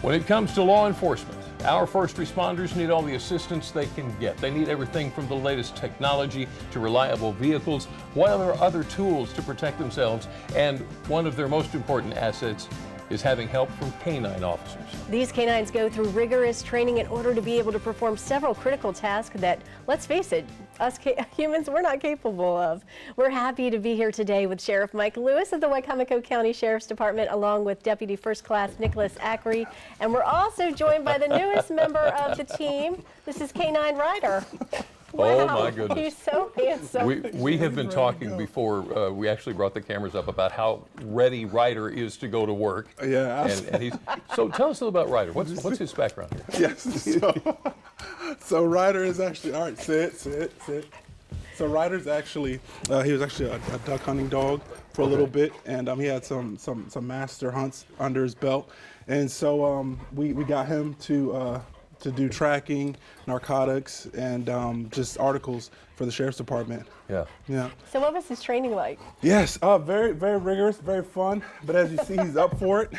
When it comes to law enforcement, our first responders need all the assistance they can get. They need everything from the latest technology to reliable vehicles, while there are other tools to protect themselves, and one of their most important assets is having help from K-9 officers. These K-9s go through rigorous training in order to be able to perform several critical tasks that, let's face it, us humans, we're not capable of. We're happy to be here today with Sheriff Mike Lewis of the Wicomico County Sheriff's Department, along with Deputy First Class Nicholas Ackery. And we're also joined by the newest member of the team. This is K9 Ryder. Wow, oh my goodness. He's so handsome. We have been talking before we actually brought the cameras up about how ready Ryder is to go to work. Yeah. So tell us a little about Ryder. What's his background here? Yes. So Ryder is actually, all right, sit. So Ryder's actually, he was actually a duck hunting dog for a little bit, and he had some master hunts under his belt. And so we got him to do tracking, narcotics, and just articles for the Sheriff's Department. Yeah. So what was his training like? Yes, very rigorous, very fun. But as you see, he's up for it.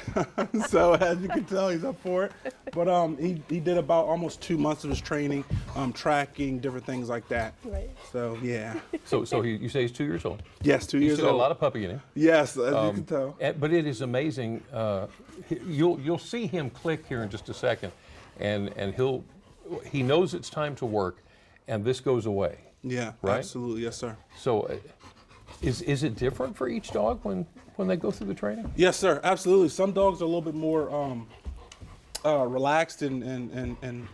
So as you can tell, he's up for it. But he did about almost 2 months of his training, tracking, different things like that. Right. So yeah. So you say he's 2 years old? Yes, 2 years old. He's still got a lot of puppy in him. Yes, as you can tell. But it is amazing. You'll see him click here in just a second. And he knows it's time to work, and this goes away. Yeah, right? Absolutely, yes, sir. So, is it different for each dog when they go through the training? Yes, sir, absolutely. Some dogs are a little bit more relaxed and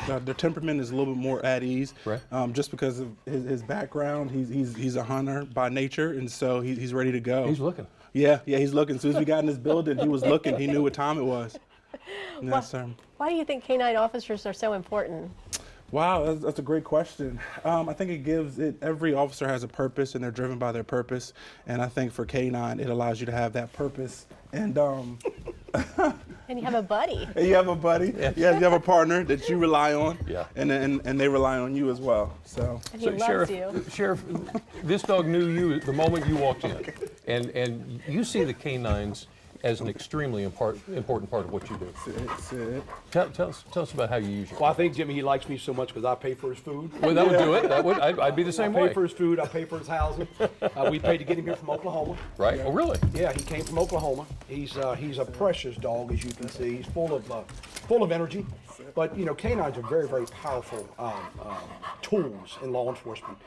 their temperament is a little bit more at ease. Right. Just because of his background, he's a hunter by nature, and so he's ready to go. He's looking. Yeah, he's looking. As soon as we got in this building, he was looking. He knew what time it was. Yes, sir. Why do you think K-9 officers are so important? Wow, that's a great question. I think it gives it, every officer has a purpose and they're driven by their purpose. And I think for K-9, it allows you to have that purpose. And and you have a buddy. You have a buddy. Yes. Yeah, you have a partner that you rely on. Yeah. And they rely on you as well. So And he loves you. Sheriff, this dog knew you the moment you walked in. And you see the K-9s as an extremely important part of what you do. Sit. Tell us about how you use it. Well, I think, Jimmy, he likes me so much because I pay for his food. Well, that would do it. I'd be the same way. I pay for his food. I pay for his housing. We paid to get him here from Oklahoma. Right? Oh, really? Yeah, he came from Oklahoma. He's a precious dog, as you can see. He's full of energy. But you know, K-9s are very powerful tools in law enforcement.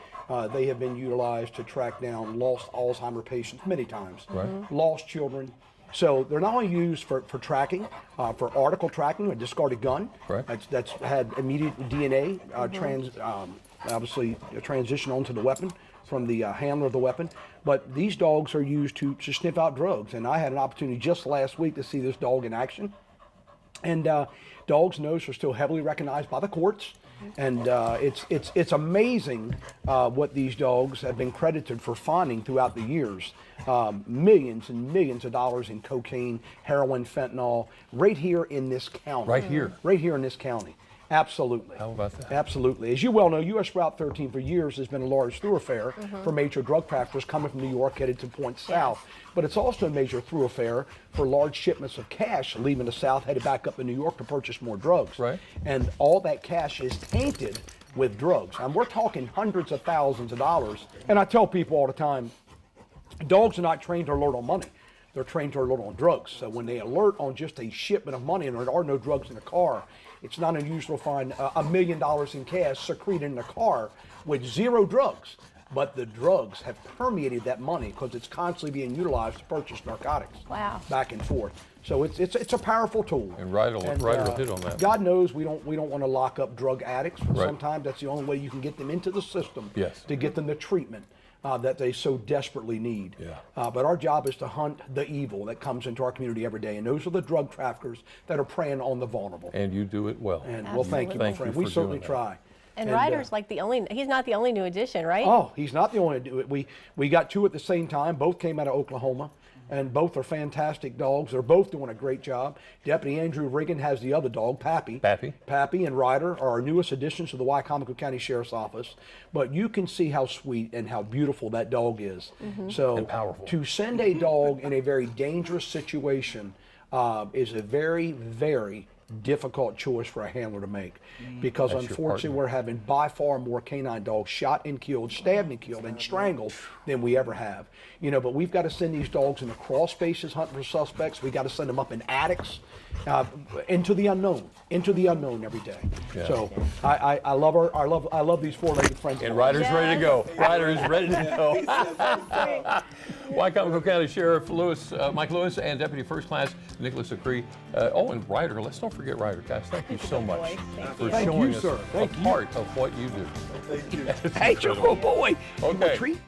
They have been utilized to track down lost Alzheimer patients many times. Right. Lost children. So they're not only used for tracking, for article tracking, a discarded gun right. that's had immediate DNA obviously transition onto the weapon from the handler of the weapon. But these dogs are used to sniff out drugs. And I had an opportunity just last week to see this dog in action. And dogs' noses are still heavily recognized by the courts. And it's amazing what these dogs have been credited for finding throughout the years. Millions and millions of dollars in cocaine, heroin, fentanyl, right here in this county. Right here? Right here in this county. Absolutely. How about that? Absolutely. As you well know, U.S. Route 13 for years has been a large thoroughfare for major drug traffickers coming from New York headed to points south. But it's also a major thoroughfare for large shipments of cash leaving the south headed back up to New York to purchase more drugs. Right. And all that cash is tainted with drugs. And we're talking hundreds of thousands of dollars. And I tell people all the time, dogs are not trained to alert on money. They're trained to alert on drugs. So when they alert on just a shipment of money and there are no drugs in the car, it's not unusual to find $1 million in cash secreted in the car with zero drugs. But the drugs have permeated that money because it's constantly being utilized to purchase narcotics. Wow. Back and forth. So it's a powerful tool. And Ryder will hit on that. God knows we don't want to lock up drug addicts. But Right. sometimes that's the only way you can get them into the system. Yes. To get them the treatment that they so desperately need. Yeah. But our job is to hunt the evil that comes into our community every day, and those are the drug traffickers that are preying on the vulnerable. And you do it well. And well, thank you, my friend. We certainly try. And Ryder's like he's not the only new addition, right? Oh, he's not the only to do it. We got two at the same time. Both came out of Oklahoma, and both are fantastic dogs. They're both doing a great job. Deputy Andrew Riggin has the other dog, Pappy. Pappy and Ryder are our newest additions to the Wicomico County Sheriff's Office. But you can see how sweet and how beautiful that dog is. So and powerful. to send a dog in a very dangerous situation is a very, very difficult choice for a handler to make, because That's your unfortunately partner. we're having by far more canine dogs shot and killed, stabbed and killed, and strangled than we ever have. You know, but we've got to send these dogs into crawl spaces hunting for suspects. We got to send them up in attics, into the unknown every day. Yeah. So I love these four-legged friends. And Ryder's ready to go. Ryder is ready to go. Wicomico County Sheriff Mike Lewis, and Deputy First Class Nicholas Acree. And Ryder. Let's don't forget Ryder, guys. Thank you so much for Thank showing you, us sir. a Thank you. part of what you do. Thank you. It's Hey, you're a incredible. good boy. You want a Okay. treat?